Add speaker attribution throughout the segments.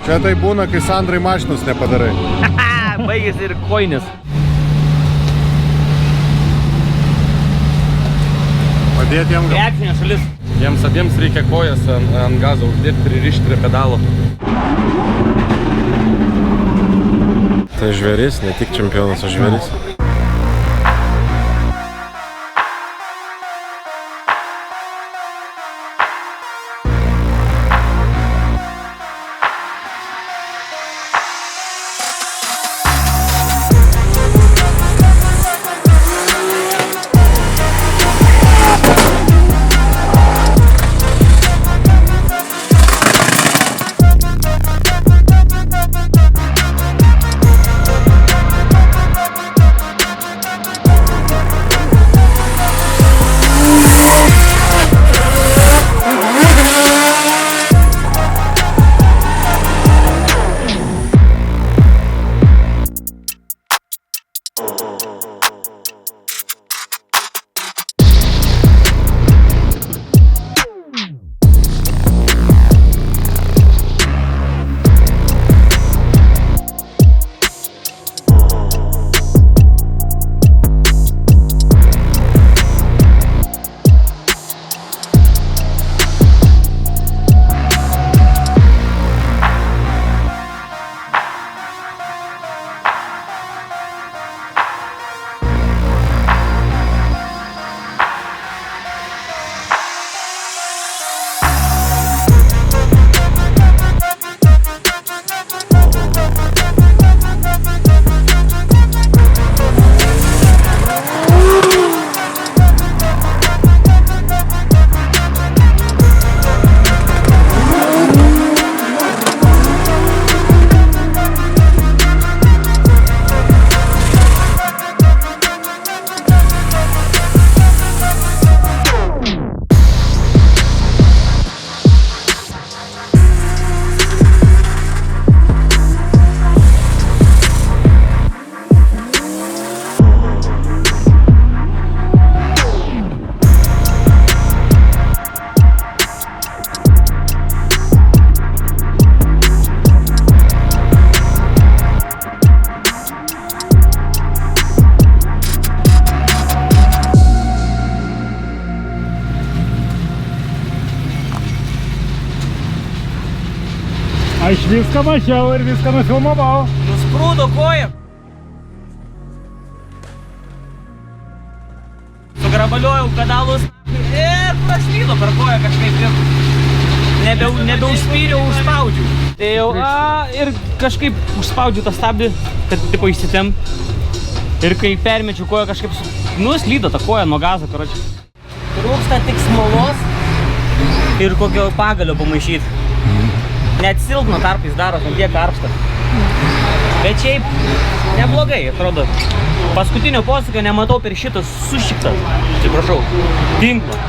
Speaker 1: Čia tai būna, kai Sandrai mašinos nepadarai.
Speaker 2: Baigėsi ir koinis.
Speaker 1: Padėti jam gal.
Speaker 2: Reakcinė šalis.
Speaker 3: Jiems abiems reikia kojas ant gazo uždėti, pririšti prie pedalo. Tai žvėris, ne tik čempionas, o žvėris.
Speaker 4: Aš viską mačiau ir viską nufilmavau.
Speaker 2: Nusprūdo koja. Sugrabaliojau pedalus ir praslydo per koją kažkaip. Nebeužspyriau, užspaudžiau. Tai jau ir kažkaip užspaudžiau tą stabdį, kad tipo įsitemp. Ir kai permečiau koją kažkaip nuslydo tą koją nuo gazo, karočią. Trūksta tik smalos ir kokio pagalio pamaišyti. Net silpno tarpais daro, ten tiek karšta. Bet šiaip neblogai, atrodo. Paskutinio posūkio nematau per šitą sušiktą, atsiprašau, tinklą.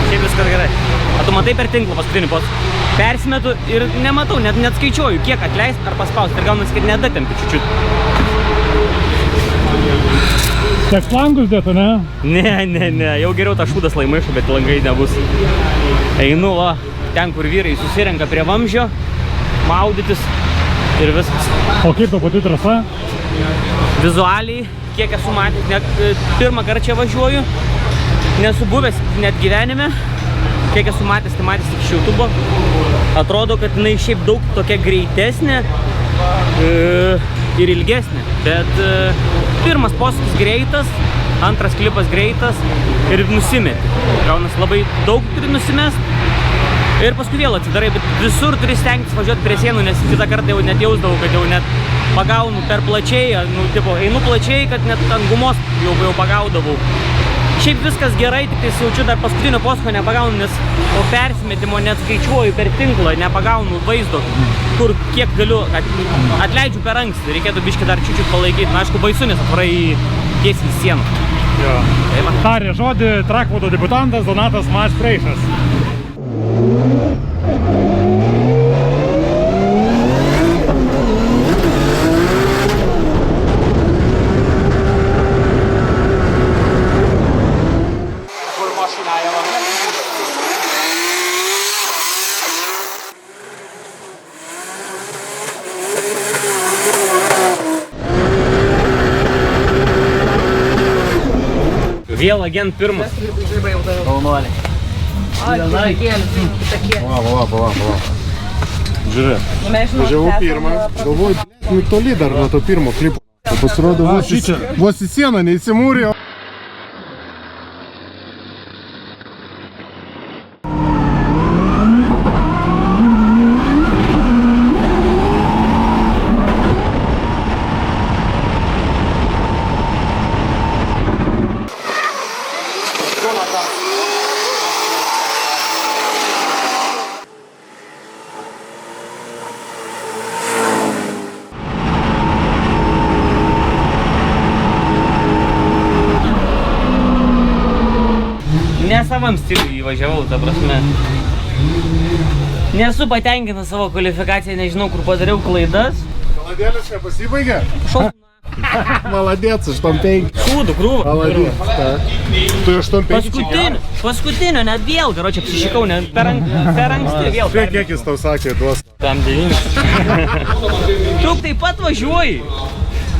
Speaker 2: Šiaip viskas gerai. O tu matai per tinklą paskutinį posūkį? Persimetu ir nematau, net skaičiuoju, kiek atleist ar paspausti. Ir gaunasi, kad nedatempi čiučiut.
Speaker 4: Tek langus dėtų, ne?
Speaker 2: Ne, jau geriau tą šūdas laimaišo, bet langai nebus. Einu, va, ten, kur vyrai susirenka prie vamzdžio, maudytis ir viskas.
Speaker 4: O kaip to pati trasa?
Speaker 2: Vizualiai, kiek esu matęs, net pirmą kartą čia važiuoju, nesu buvęs net gyvenime, kiek esu matęs, tai matęs tik iš YouTube'o. Atrodo, kad jinai šiaip daug tokia greitesnė ir ilgesnė, bet pirmas posūkis greitas, antras klipas greitas ir nusimeti. Gaunas labai daug turi nusimest ir paskui vėl atsidarai, bet visur turi stengtis važiuoti prie sienų, nes kitą kartą jau net jausdavau, kad jau net pagaunu per plačiai, nu, tipo, einu plačiai, kad net ant gumos jau pagaudavau. Šiaip viskas gerai, tik tai jaučiu dar paskutinio posūkio nepagaunu, nes po persimetimo net skaičiuoju per tinklą, nepagaunu vaizdo, kur kiek galiu, atleidžiu per anksti, reikėtų biškį dar čiučiut palaikyti. Na, aišku, baisu, nes atvarai tiesiai į sieną.
Speaker 4: Jo. Tarė žodį trakvodo debutantas Donatas Mašpreišas.
Speaker 2: Vėl agent pirmas. Jaunuoliai.
Speaker 1: Pala. Žiūrėk, važiavau pirmą, galvoju, nu toli dar nuo to pirmo klipo. O pasirodo, vos į sieną neįsimūrė.
Speaker 2: Ne savam stiliui įvažiavau, ta prasme. Nesu patenkinęs savo kvalifikaciją, nežinau, kur padariau klaidas.
Speaker 1: Maladėlis nepasibaigė?
Speaker 2: Šau.
Speaker 1: Maladėts, 8-5.
Speaker 2: Šūdų, krūvą.
Speaker 1: Maladėts. Tu 8-5?
Speaker 2: Paskutinio, net vėl, karočią, apsišikau, net per anksti vėl.
Speaker 1: Štai kiek jis tau sakė, duos.
Speaker 2: Tam 9. Tu taip pat važiuoji.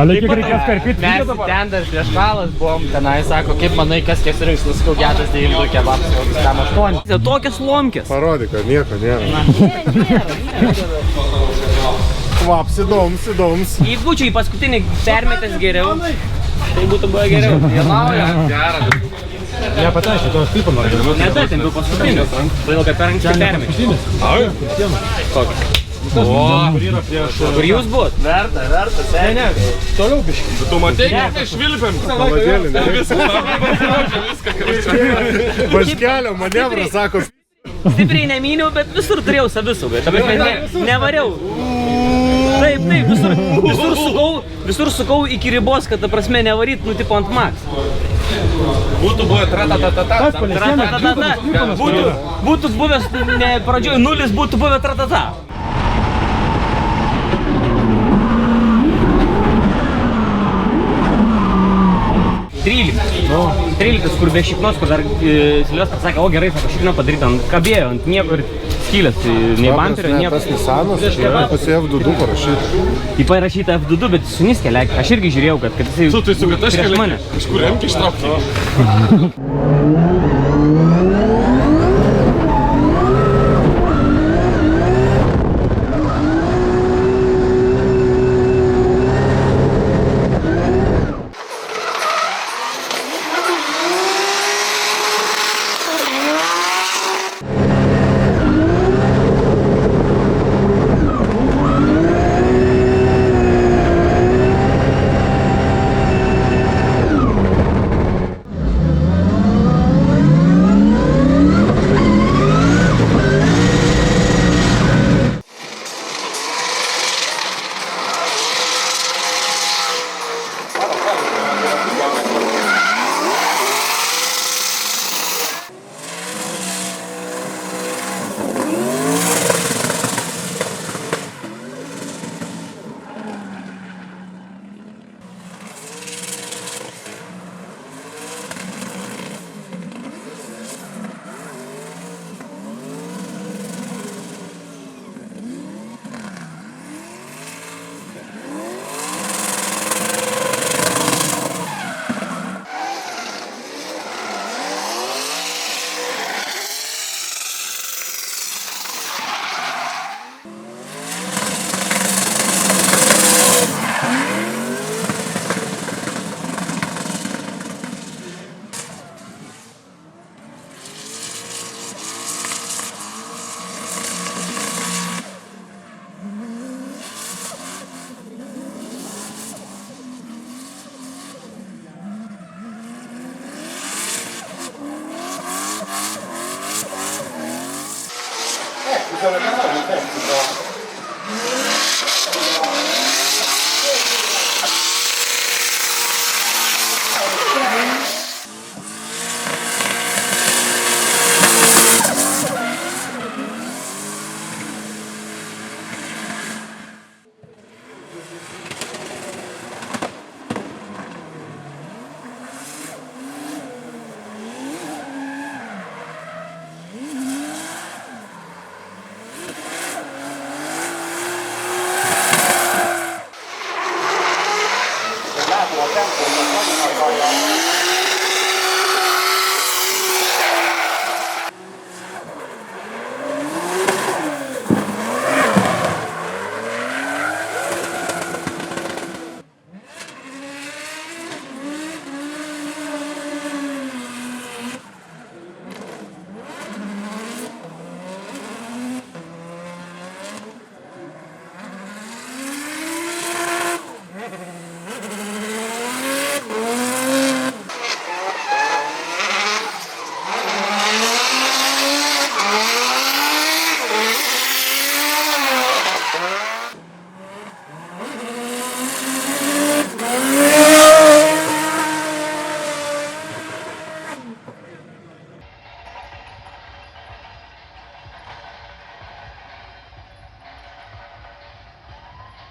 Speaker 4: Ale kiek reikės karpyti?
Speaker 5: Mes ten dar prieš kalas buvom, tenai sako, kaip manai, kas kiek surinks, nuskau getas 9 kebabs, kokius tam 8.
Speaker 2: Tokias lomkės.
Speaker 1: Parodyk, kad nieko nėra. Kvaps įdomus.
Speaker 2: Jeigu būčiau į paskutinį permetęs geriau, tai būtų buvo geriau.
Speaker 4: Nepataikė, to stipo nori.
Speaker 2: Netatėm, jau paskutinis. Todėl, kad per anksti permetęs. Kokį? Kur jūs buvot?
Speaker 5: Verta, seniai.
Speaker 4: Toliau biškai.
Speaker 5: Tu matai, kai švilpiam.
Speaker 1: Maladėlį, Važkelio manevrą, sako.
Speaker 2: Stipriai nemyniau, bet visur turėjau savisaugą. Ta prasme, nevariau. Taip, visur sukau iki ribos, kad ta prasme nevaryt, nu tipo ant max.
Speaker 5: Būtų buvę tratatata.
Speaker 2: Būtų buvęs, ne pradžioj nulis, būtų buvę tratata. Tryliktas, kur be šiknos, kur dar Silvestras sakė, o gerai, sako, šikną padaryta, kabėjo ant nieko ir skylės, nei bamperio, nieko.
Speaker 1: Tas Nissanas, yra pasi F22 parašyta.
Speaker 2: Į parašyta F22, bet sunis keliak, aš irgi žiūrėjau, kad jisai prieš mane.
Speaker 5: Kažkur remki ištraukti.
Speaker 1: telekanale, taip,